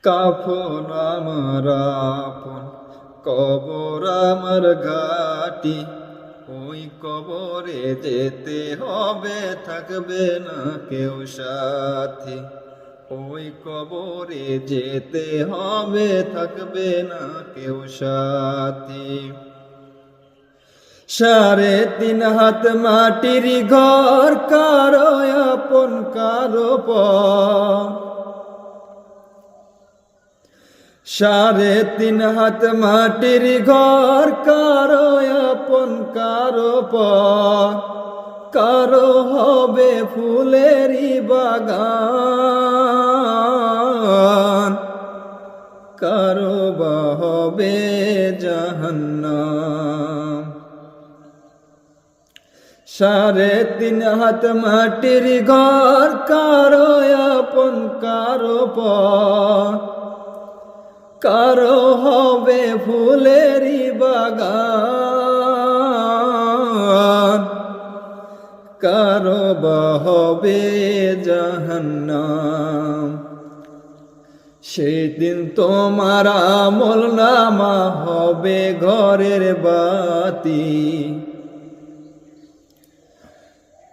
কাফন আমার আপন, কবর আমার ঘাটি। ওই কবরে যেতে হবে, থাকবে না কেউ সাথী। ওই কবরে যেতে হবে, থাকবে না কেউ সাথী। 3.5 হাত মাটির ঘর, কারো আপন কারো পর। 3.5 হাত মাটির ঘর, কারো আপন কারো পর। কারো হবে ফুলেরই বাগান, কারো বা হবে জাহান্নাম। 3.5 হাত মাটির ঘর, কারো আপন কারো পর। কারো হবে ফুলেরই বাগান, কারো বা হবে জাহান্নাম। সেই দিন তোমার আমলনামা হবে ঘরের বাতি।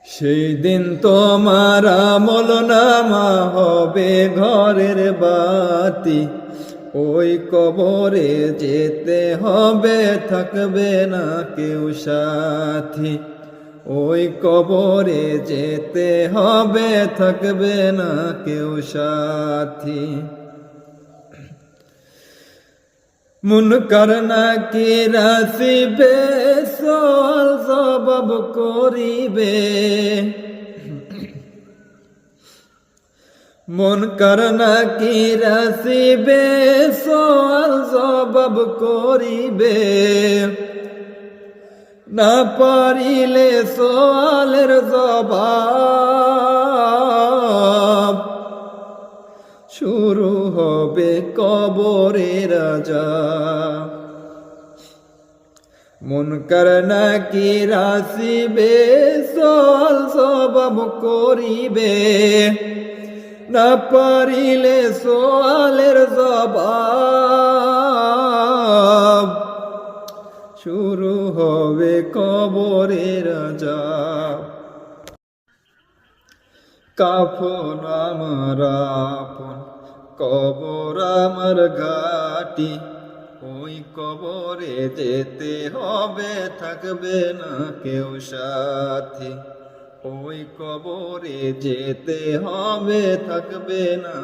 সেই দিন তোমার আমলনামা হবে ঘরের বাতি। ওই কবরে যেতে হবে, থাকবে না কেউ সাথী। ওই কবরে যেতে হবে, থাকবে না কেউ সাথী। মুনকার নাকির আসিবে, সওয়াল জবাব করিবে। মুনকার নাকির আসিবে, সওয়াল জবাব করিবে। না পারিলে সওয়ালের জবাব, শুরু হবে কবরের আযাব। মুনকার নাকির আসিবে, সওয়াল জবাব করিবে। না পারিলে সওয়ালের জবাব, শুরু হবে কবরের আযাব। কাফন আমার আপন, কবর আমার ঘাটি। ওই কবরে যেতে হবে, থাকবে না কেউ সাথী। ওই কবরে যেতে হবে, থাকবে না।